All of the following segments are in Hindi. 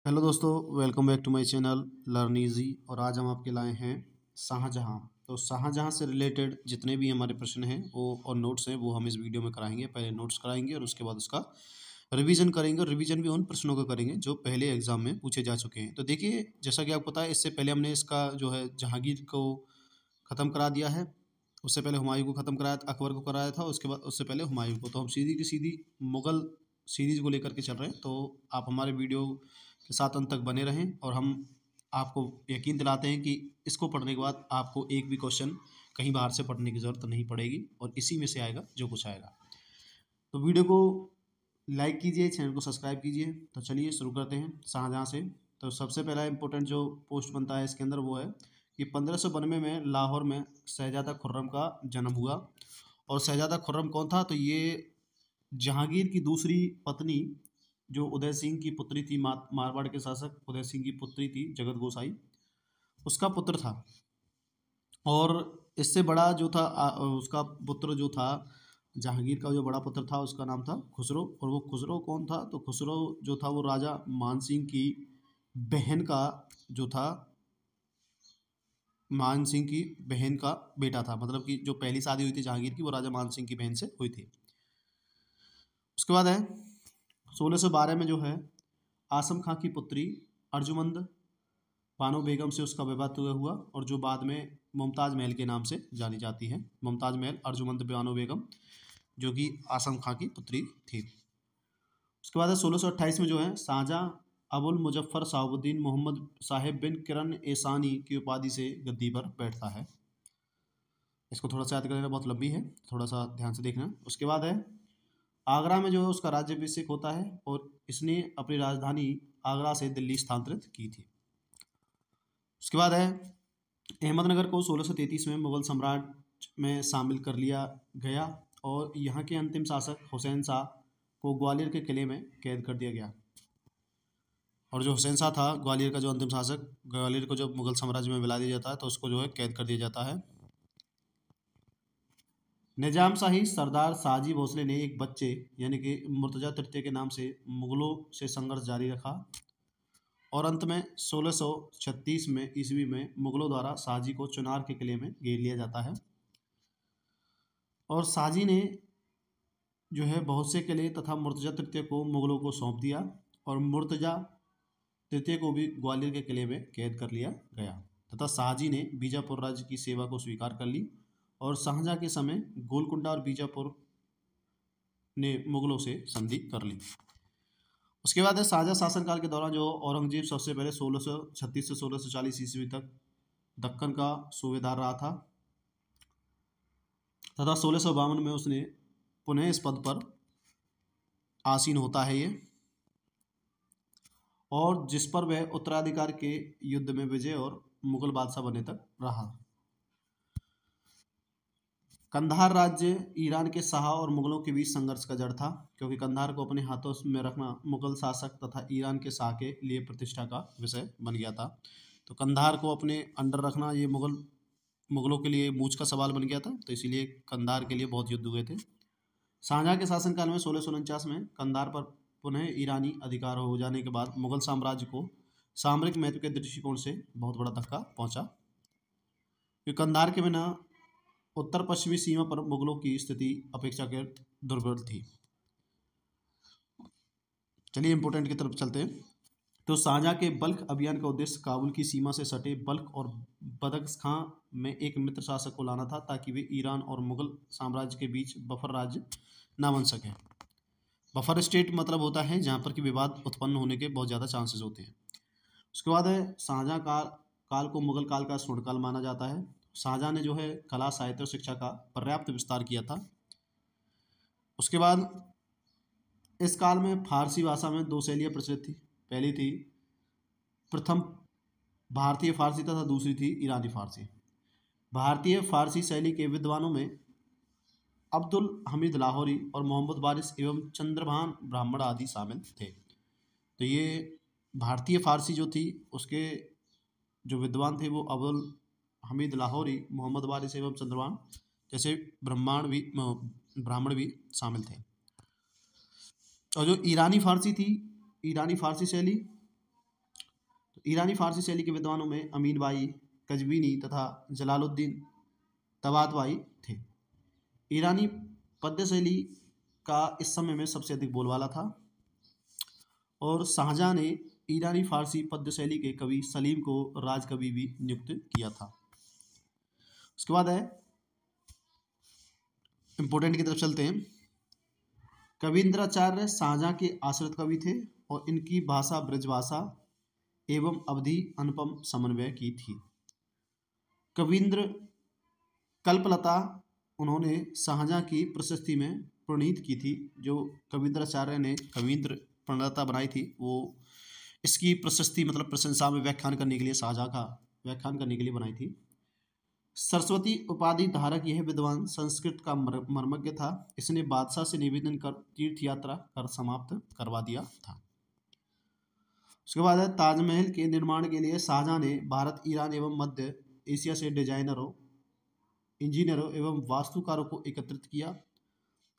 हेलो दोस्तों, welcome back to my channel learn easy. और आज हम आपके लाए हैं शाहजहाँ। तो शाहजहाँ से रिलेटेड जितने भी हमारे प्रश्न हैं वो और नोट्स हैं वो हम इस वीडियो में कराएंगे। पहले नोट्स कराएंगे और उसके बाद उसका रिवीजन करेंगे, और रिवीजन भी उन प्रश्नों का करेंगे जो पहले एग्जाम में पूछे जा चुके हैं। तो देखिए, जैसा कि आपको पता है, इससे पहले हमने इसका जो है जहांगीर को ख़त्म करा दिया है। उससे पहले हुमायूं को ख़त्म कराया था, अकबर को कराया था, उसके बाद उससे पहले हुमायूं को। तो हम सीधी की सीधी मुग़ल सीरीज़ को लेकर के चल रहे हैं। तो आप हमारे वीडियो के साथ अंत तक बने रहें, और हम आपको यकीन दिलाते हैं कि इसको पढ़ने के बाद आपको एक भी क्वेश्चन कहीं बाहर से पढ़ने की ज़रूरत नहीं पड़ेगी, और इसी में से आएगा जो कुछ आएगा। तो वीडियो को लाइक कीजिए, चैनल को सब्सक्राइब कीजिए। तो चलिए शुरू करते हैं शाहजहाँ से। तो सबसे पहला इंपॉर्टेंट जो पोस्ट बनता है इसके अंदर वो है कि 1592 में लाहौर में शहजादा खुर्रम का जन्म हुआ। और शहजादा खुर्रम कौन था? तो ये जहांगीर की दूसरी पत्नी, जो उदय सिंह की पुत्री थी, मारवाड़ के शासक उदय सिंह की पुत्री थी जगत गोसाई, उसका पुत्र था। और इससे बड़ा जो था उसका पुत्र जो था, जहांगीर का जो बड़ा पुत्र था उसका नाम था खुसरो। और वो खुसरो कौन था? तो खुसरो जो था वो राजा मान सिंह की बहन का जो था, मान सिंह की बहन का बेटा था। मतलब कि जो पहली शादी हुई थी जहांगीर की वो राजा मान सिंह की बहन से हुई थी। उसके बाद है 1612 में जो है आसम खां की पुत्री अर्जुमंद बानो बेगम से उसका विवाह तय हुआ, और जो बाद में मुमताज़ महल के नाम से जानी जाती है। मुमताज़ महल अर्जुमंद बानो बेगम, जो कि आसम खां की पुत्री थी। उसके बाद है 1628 में जो है शाहजहाँ अबुल मुजफ्फर शहाबुद्दीन मोहम्मद साहिब बिन किरण एसानी की उपाधि से गद्दी पर बैठता है। इसको थोड़ा सा याद कर लेना, बहुत लंबी है, थोड़ा सा ध्यान से देखना। उसके बाद है आगरा में जो है उसका राज्याभिषेक होता है, और इसने अपनी राजधानी आगरा से दिल्ली स्थानांतरित की थी। उसके बाद है अहमदनगर को 1633 में मुगल साम्राज्य में शामिल कर लिया गया, और यहाँ के अंतिम शासक हुसैन शाह को ग्वालियर के किले में कैद कर दिया गया। और जो हुसैन शाह था, ग्वालियर का जो अंतिम शासक, ग्वालियर को जब मुगल साम्राज्य में मिला दिया जाता है तो उसको जो है कैद कर दिया जाता है। निजाम शाही सरदार साजी भोसले ने एक बच्चे यानी कि मुर्तजा तृतीय के नाम से मुगलों से संघर्ष जारी रखा, और अंत में 1636 में ईस्वी में मुगलों द्वारा साजी को चुनार के किले में घेर लिया जाता है। और साजी ने जो है बहुत से किले तथा मुर्तजा तृतीय को मुगलों को सौंप दिया, और मुर्तजा तृतीय को भी ग्वालियर के किले में कैद कर लिया गया, तथा शाहजी ने बीजापुर राज्य की सेवा को स्वीकार कर ली। और शाहजहाँ के समय गोलकुंडा और बीजापुर ने मुगलों से संधि कर ली। उसके बाद है शाहजहाँ शासनकाल के दौरान जो औरंगजेब सबसे पहले 1636 से 1640 ईस्वी तक दक्कन का सूबेदार रहा था, तथा 1652 में उसने पुनः इस पद पर आसीन होता है ये, और जिस पर वह उत्तराधिकार के युद्ध में विजय और मुगल बादशाह बने तक रहा। कंधार राज्य ईरान के शाह और मुगलों के बीच संघर्ष का जड़ था, क्योंकि कंधार को अपने हाथों में रखना मुगल शासक तथा ईरान के शाह के लिए प्रतिष्ठा का विषय बन गया था। तो कंधार को अपने अंडर रखना ये मुगलों के लिए मूंछ का सवाल बन गया था, तो इसीलिए कंधार के लिए बहुत युद्ध हुए थे। शाहजहाँ के शासनकाल में 1649 में कंधार पर पुनः ईरानी अधिकार हो जाने के बाद मुगल साम्राज्य को सामरिक महत्व के दृष्टिकोण से बहुत बड़ा धक्का पहुंचा, क्योंकि कंधार के बिना उत्तर पश्चिमी सीमा पर मुगलों की स्थिति अपेक्षाकृत दुर्बल थी। चलिए इंपोर्टेंट की तरफ चलते हैं। तो शाहजहाँ के बल्ख अभियान का उद्देश्य काबुल की सीमा से सटे बल्ख और बदख्शां में एक मित्र शासक को लाना था, ताकि वे ईरान और मुगल साम्राज्य के बीच बफर राज्य ना बन सके। बफर स्टेट मतलब होता है जहाँ पर कि विवाद उत्पन्न होने के बहुत ज़्यादा चांसेस होते हैं। उसके बाद है शाहजहाँ काल को मुगल काल का स्वर्णकाल माना जाता है। शाहजहाँ ने जो है कला, साहित्य और शिक्षा का पर्याप्त विस्तार किया था। उसके बाद इस काल में फारसी भाषा में दो शैलियाँ प्रचलित थी। पहली थी प्रथम भारतीय फारसी तथा दूसरी थी ईरानी फारसी। भारतीय फारसी शैली के विद्वानों में अब्दुल हमीद लाहौरी और मोहम्मद वारिस एवं चंद्रभान ब्राह्मण आदि शामिल थे। तो ये भारतीय फारसी जो थी उसके जो विद्वान थे वो अब्दुल हमीद लाहौरी, मोहम्मद वारिस एवं चंद्रभान जैसे ब्राह्मण भी शामिल थे। और जो ईरानी फारसी थी, ईरानी फारसी शैली ईरानी फारसी शैली के विद्वानों में अमीन बाई, कजवीनी तथा जलालुद्दीन तबातबाई थे। ईरानी पद्य शैली का इस समय में सबसे अधिक बोलबाला था और शाहजहां ने ईरानी फारसी पद्य शैली के कवि सलीम को राजकवि भी नियुक्त किया था। उसके बाद है इंपॉर्टेंट की तरफ चलते हैं। कवींद्राचार्य शाहजहां के आश्रित कवि थे और इनकी भाषा ब्रजभाषा एवं अवधि अनुपम समन्वय की थी। कवींद्र कल्पलता उन्होंने शाहजहां की प्रशस्ति में प्रणीत की थी। जो कवींद्राचार्य ने कवींद्र प्रणेता बनाई थी, वो इसकी प्रशस्ति मतलब प्रशंसा में व्याख्यान करने के लिए, शाहजहां का व्याख्यान करने के लिए बनाई थी। सरस्वती उपाधि धारक यह विद्वान संस्कृत का मर्मज्ञ था। इसने बादशाह से निवेदन कर तीर्थ यात्रा कर समाप्त करवा दिया था। उसके बाद है ताजमहल के निर्माण के लिए शाहजहां ने भारत, ईरान एवं मध्य एशिया से डिजाइनरों, इंजीनियरों एवं वास्तुकारों को एकत्रित किया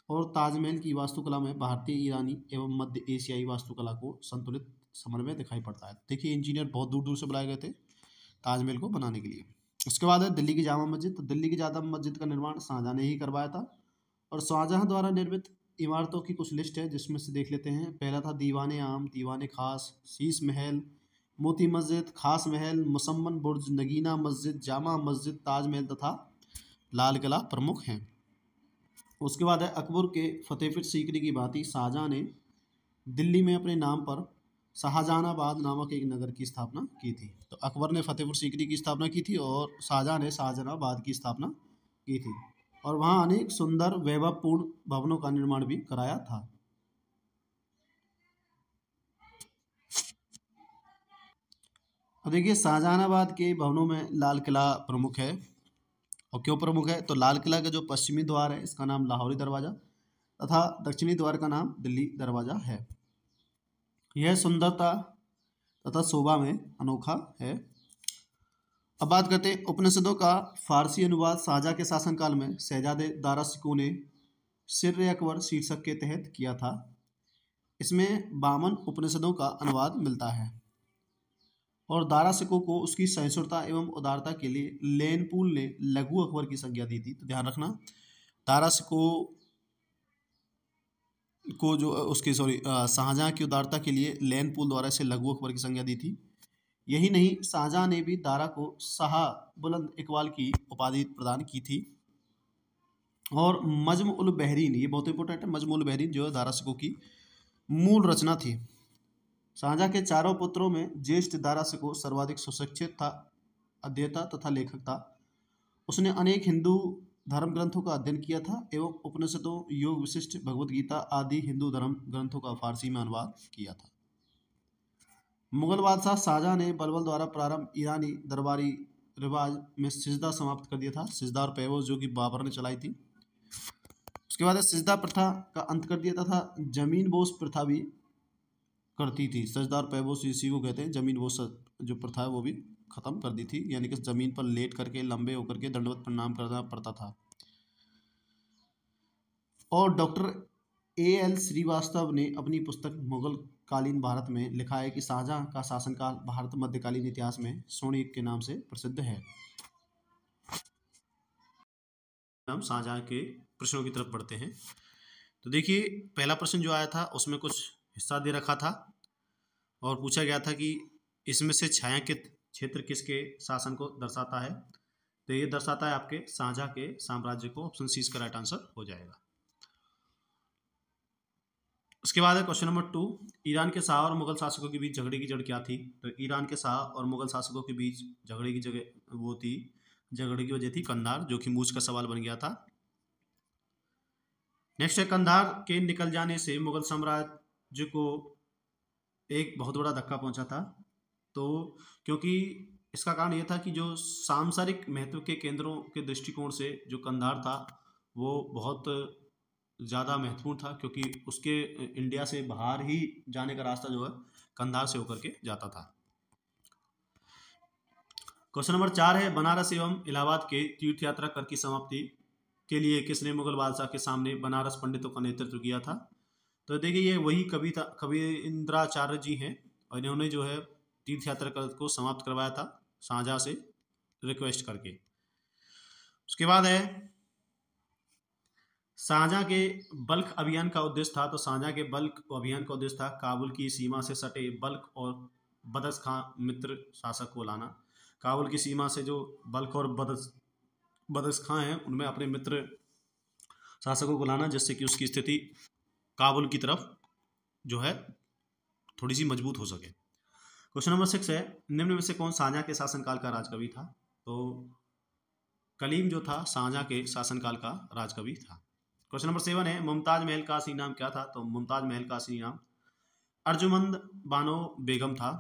और ताजमहल की वास्तुकला में भारतीय, ईरानी एवं मध्य एशियाई वास्तुकला को संतुलित समन्वय दिखाई पड़ता है। देखिए इंजीनियर बहुत दूर दूर से बुलाए गए थे ताजमहल को बनाने के लिए। उसके बाद है दिल्ली की जामा मस्जिद। तो दिल्ली की जामा मस्जिद का निर्माण शाहजहां ने ही करवाया था और शाहजहां द्वारा निर्मित इमारतों की कुछ लिस्ट है, जिसमें से देख लेते हैं। पहला था दीवाने आम, दीवाने खास, शीश महल, मोती मस्जिद, खास महल, मुसम्मन बुर्ज, नगीना मस्जिद, जामा मस्जिद, ताजमहल तथा लाल किला प्रमुख हैं। उसके बाद है अकबर के फतेहपुर सीकरी की भांति शाहजहां ने दिल्ली में अपने नाम पर शाहजहानाबाद नामक एक नगर की स्थापना की थी। तो अकबर ने फतेहपुर सीकरी की स्थापना की थी और शाहजहां ने शाहजहानाबाद की स्थापना की थी और वहाँ अनेक सुंदर वैभवपूर्ण भवनों का निर्माण भी कराया था। और देखिए शाहजहानाबाद के भवनों में लाल किला प्रमुख है। और क्यों प्रमुख है? तो लाल किला का जो पश्चिमी द्वार है इसका नाम लाहौरी दरवाज़ा तथा दक्षिणी द्वार का नाम दिल्ली दरवाज़ा है। यह सुंदरता तथा शोभा में अनोखा है। अब बात करते हैं उपनिषदों का फारसी अनुवाद शाहजहां के शासनकाल में शहजादे दारा शिकोह ने सिर्र अकबर शीर्षक के तहत किया था। इसमें 52 उपनिषदों का अनुवाद मिलता है और दारा शिकोह को उसकी सहिष्णुता एवं उदारता के लिए लेनपूल ने लघु अकबर की संज्ञा दी थी। तो ध्यान रखना, दारा शिकोह को जो शाहजहां की उदारता के लिए लेनपूल द्वारा इसे लघु अकबर की संज्ञा दी थी। यही नहीं, शाहजहां ने भी दारा को शाह बुलंद इकबाल की उपाधि प्रदान की थी। और मजम उल बहरीन, ये बहुत इंपॉर्टेंट है, मजम उल बहरीन जो है दारा शिकोह की मूल रचना थी। शाहजहां के चारों पुत्रों में ज्येष्ठ दारा शिकोह सर्वाधिक सुशिक्षित था, अध्येता तथा लेखक था। उसने अनेक हिंदू धर्म ग्रंथों का अध्ययन किया था एवं उपनिषदों, योग विशिष्ट, भगवद गीता आदि हिंदू धर्म ग्रंथों का फारसी में अनुवाद किया था। मुगल बादशाह शाहजहां ने बलबल द्वारा प्रारंभ ईरानी दरबारी रिवाज में सिजदा समाप्त कर दिया था। सिजदा और पैवोज जो कि बाबर ने चलाई थी। उसके बाद सिजदा प्रथा का अंत कर दिया था। जमीन बोस प्रथा भी करती थी। सजदा और पैवोज इसी को कहते हैं। जमीन बोस जो प्रथा है वो भी खत्म कर दी थी, यानी कि जमीन पर लेट करके लंबे होकर के दंडवत प्रणाम करना पड़ता था। और डॉक्टर A.L. श्रीवास्तव ने अपनी पुस्तक मुगल कालीन भारत में लिखा है कि शाहजहां का शासनकाल भारत मध्यकालीन इतिहास में स्वर्ण युग के नाम से प्रसिद्ध है। हम शाहजहां के प्रश्नों की तरफ बढ़ते हैं। तो देखिए पहला प्रश्न जो आया था उसमें कुछ हिस्सा दे रखा था और पूछा गया था कि इसमें से छायांकित क्षेत्र किसके शासन को दर्शाता है। तो ये दर्शाता है आपके शाहजहां के साम्राज्य को। ऑप्शन सी इसका राइट आंसर हो जाएगा। उसके बाद है क्वेश्चन नंबर 2, ईरान के शाह और मुगल शासकों के बीच झगड़े की जड़ क्या थी। तो ईरान के शाह और मुगल शासकों के बीच झगड़े की झगड़े की वजह थी कंधार, जो कि मूछ का सवाल बन गया था। नेक्स्ट है कंधार के निकल जाने से मुगल साम्राज्य को एक बहुत बड़ा धक्का पहुंचा था। तो क्योंकि इसका कारण यह था कि जो सांसारिक महत्व के केंद्रों के दृष्टिकोण से जो कंधार था वो बहुत ज़्यादा महत्वपूर्ण था, क्योंकि उसके इंडिया से बाहर ही जाने का रास्ता जो है कंधार से होकर के जाता था। क्वेश्चन नंबर 4 है बनारस एवं इलाहाबाद के तीर्थ यात्रा कर की समाप्ति के लिए किसने मुगल बादशाह के सामने बनारस पंडितों का नेतृत्व किया था। तो देखिए ये वही कवि था, कवींद्राचार्य जी हैं और इन्होंने जो है तीर्थ यात्रा को समाप्त करवाया था शाहजहां से रिक्वेस्ट करके। उसके बाद है शाहजहां के बल्ख अभियान का उद्देश्य था, तो शाहजहां के बल्ख अभियान का उद्देश्य था काबुल की सीमा से सटे बल्ख और बदस खां मित्र शासक को लाना। काबुल की सीमा से जो बल्ख और बदस खां हैं उनमें अपने मित्र शासकों को लाना, जिससे कि उसकी स्थिति काबुल की तरफ जो है थोड़ी सी मजबूत हो सके। क्वेश्चन नंबर 6 है निम्न में से कौन शाहजहां के शासनकाल का राजकवि था? तो कलीम जो था शाहजहां के शासनकाल का राजकवि था। क्वेश्चन नंबर 7 है मुमताज महल का असली नाम क्या था? तो मुमताज महल का असली नाम अर्जुमंद बानो बेगम था।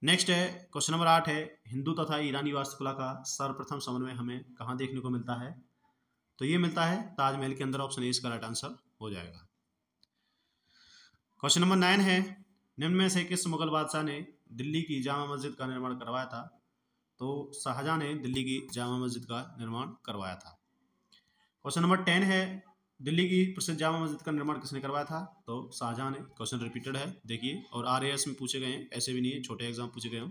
नेक्स्ट है क्वेश्चन नंबर 8 है हिंदू तथा ईरानी वास्तुकला का सर्वप्रथम समन्वय हमें कहाँ देखने को मिलता है? तो ये मिलता है ताजमहल के अंदर। ऑप्शन ए इसका राइट आंसर हो जाएगा। क्वेश्चन नंबर 9 है निम्न में से किस मुगल बादशाह ने दिल्ली की जामा मस्जिद का निर्माण करवाया था? तो शाहजहां ने दिल्ली की जामा मस्जिद का निर्माण करवाया था। क्वेश्चन नंबर 10 है दिल्ली की प्रसिद्ध जामा मस्जिद का निर्माण किसने करवाया था? तो शाहजहां ने। क्वेश्चन रिपीटेड है देखिए, और RAS में पूछे गए हैं, ऐसे भी नहीं है छोटे एग्जाम पूछे गए हों।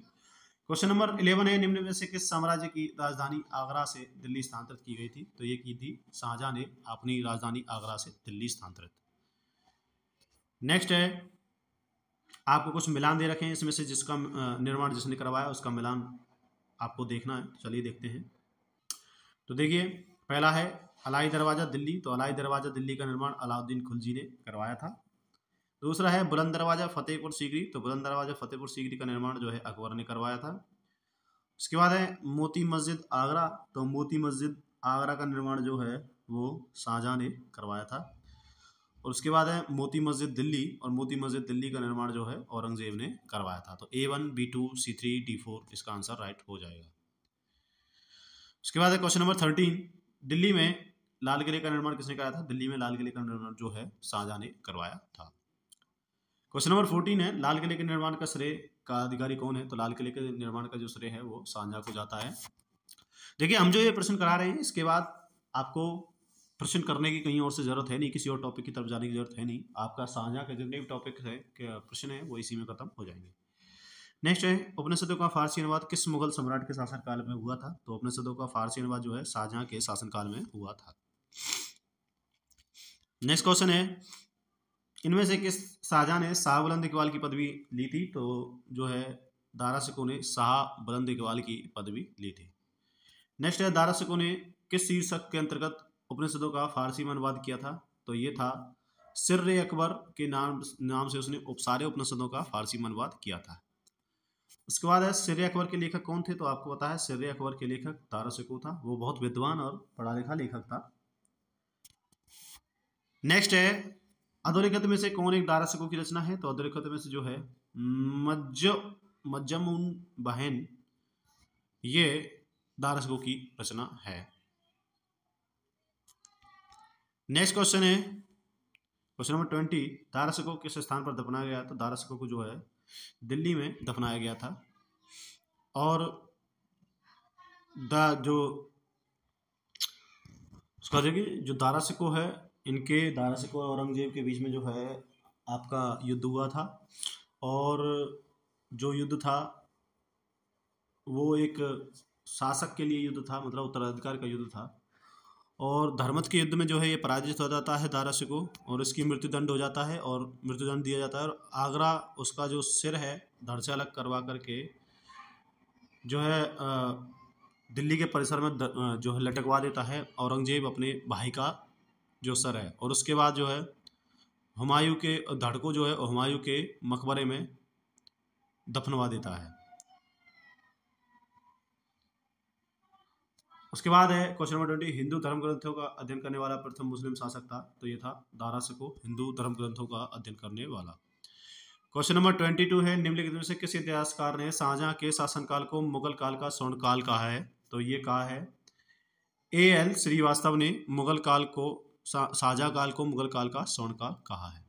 क्वेश्चन नंबर 11 है निम्न में से किस साम्राज्य की राजधानी आगरा से दिल्ली स्थानांतरित की गई थी? तो ये की थी शाहजहां ने अपनी राजधानी आगरा से दिल्ली स्थानांतरित। नेक्स्ट है आपको कुछ मिलान दे रखे हैं, इसमें से जिसका निर्माण जिसने करवाया उसका मिलान आपको देखना है। चलिए देखते हैं। तो देखिए पहला है अलाई दरवाज़ा दिल्ली, तो अलाई दरवाज़ा दिल्ली का निर्माण अलाउद्दीन खिलजी ने करवाया था। दूसरा है बुलंद दरवाज़ा फतेहपुर सीकरी, तो बुलंद दरवाज़ा फतेहपुर सीकरी का निर्माण जो है अकबर ने करवाया था। उसके बाद है मोती मस्जिद आगरा, तो मोती मस्जिद आगरा का निर्माण जो है वो शाहजहां ने करवाया था। और उसके बाद है मोती मस्जिद दिल्ली, और मोती मस्जिद दिल्ली का निर्माण जो है औरंगजेब ने करवाया था। तो A1 B2 C3 D4 इसका आंसर राइट हो जाएगा। उसके बाद है क्वेश्चन नंबर 13 दिल्ली में लाल किले का निर्माण किसने कराया था? दिल्ली में लाल किले का निर्माण जो है शाहजहां ने करवाया था। क्वेश्चन नंबर 14 है लाल किले के निर्माण का श्रेय का अधिकारी कौन है? तो लाल किले के निर्माण का जो श्रेय है वो शाहजहां को जाता है। देखिए हम जो ये प्रश्न करा रहे हैं इसके बाद आपको प्रश्न करने की कहीं और से जरूरत है नहीं, किसी और टॉपिक की तरफ जाने की जरूरत है नहीं। आपका शाहजहां के जितने भी टॉपिक है प्रश्न है वो इसी में खत्म हो जाएंगे। नेक्स्ट है उपनिषदों का फारसी अनुवाद किस मुगल सम्राट के शासनकाल में हुआ था? तो उपनिषदों का फारसी अनुवाद जो है शाहजहां के शासनकाल में हुआ था। नेक्स्ट क्वेश्चन है इनमें से किस शाहजहां ने शाह बुलंद इकबाल की पदवी ली थी? तो जो है दारा शिकोह ने शाह बुलंद इकबाल की पदवी ली थी। नेक्स्ट है दारा शिकोह ने किस शीर्षक के अंतर्गत उपनिषदों का फारसी में अनुवाद किया था? तो ये था सिर्र अकबर के नाम से उसने सारे उपनिषदों का फारसी में अनुवाद किया था। उसके बाद है सिर्र अकबर के लेखक कौन थे? तो आपको पता है सिर्र अकबर के लेखक दारा शिकोह था, वो बहुत विद्वान और पढ़ा लिखा लेखक था। नेक्स्ट है अधोलिखित में से कौन एक दारा शिकोह की रचना है? तो अधोलिखित में से जो है मज्जमुन बहन ये दारा शिकोह की रचना है। नेक्स्ट क्वेश्चन है क्वेश्चन नंबर 20 दारा शिकोह किस स्थान पर दफनाया गया? तो दारा शिकोह को जो है दिल्ली में दफनाया गया था। और जो उसका देखिए जो दारा शिकोह है इनके दारा शिकोह और औरंगजेब के बीच में जो है आपका युद्ध हुआ था, और जो युद्ध था वो एक शासक के लिए युद्ध था, मतलब उत्तराधिकार का युद्ध था। और धर्मत के युद्ध में जो है ये पराजित हो जाता है दारा शिकोह, और इसकी मृत्युदंड हो जाता है और मृत्युदंड दिया जाता है। और आगरा उसका जो सिर है धड़ से अलग करवा करके जो है दिल्ली के परिसर में जो है लटकवा देता है औरंगजेब अपने भाई का जो सर है। और उसके बाद जो है हुमायूं के धड़ को जो है हुमायूं के मकबरे में दफनवा देता है। उसके बाद है क्वेश्चन नंबर 20 हिंदू धर्म ग्रंथों का अध्ययन करने वाला प्रथम मुस्लिम शासक था? तो ये था दारा शिकोह, हिंदू धर्म ग्रंथों का अध्ययन करने वाला। क्वेश्चन नंबर 22 है निम्नलिखित में से किस इतिहासकार ने शाहजहां के शासनकाल को मुगल काल का स्वर्ण काल कहा है? तो ये कहा है A.L. श्रीवास्तव ने मुगल काल को शाहजहां काल को मुगल काल का स्वर्ण काल कहा है।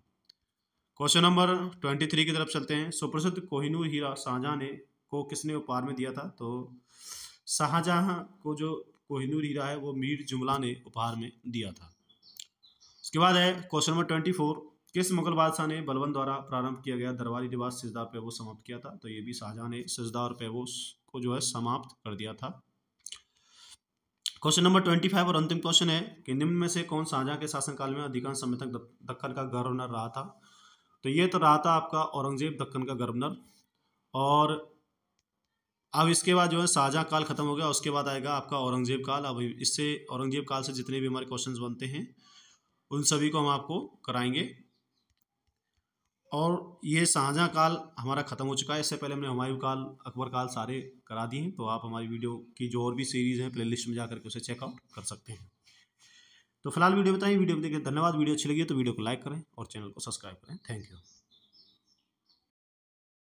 क्वेश्चन नंबर 23 की तरफ चलते हैं। सुप्रसिद्ध कोहिनूर हीरा शाहजहां ने को किसने उपहार में दिया था? तो शाहजहां को जो कोहिनूर हीरा है वो मीर जुमला ने उपहार में दिया था। उसके बाद है क्वेश्चन नंबर 24 किस मुगल बादशाह ने बलबन द्वारा प्रारंभ किया गया दरबारी रिवाज सिजदा और पैबोस समाप्त किया था? तो ये भी शाहजहां ने सिजदा और पैबोस को जो है समाप्त कर दिया था। क्वेश्चन नंबर 25 और अंतिम क्वेश्चन है कि निम्न में से कौन शाहजहां के शासनकाल में अधिकांश समय तक दक्कन का गवर्नर रहा था? तो ये तो रहा था आपका औरंगजेब दक्कन का गवर्नर। और अब इसके बाद जो है शाहजहां काल खत्म हो गया, उसके बाद आएगा आपका औरंगजेब काल। अब इससे औरंगजेब काल से जितने भी हमारे क्वेश्चंस बनते हैं उन सभी को हम आपको कराएंगे। और ये शाहजहां काल हमारा खत्म हो चुका है। इससे पहले हमने हुमायूं काल, अकबर काल सारे करा दिए हैं। तो आप हमारी वीडियो की जो और भी सीरीज़ हैं प्लेलिस्ट में जाकर के उसे चेकआउट कर सकते हैं। तो फिलहाल वीडियो बताइए, वीडियो को देखिए, धन्यवाद। वीडियो अच्छी लगी तो वीडियो को लाइक करें और चैनल को सब्सक्राइब करें। Thank you.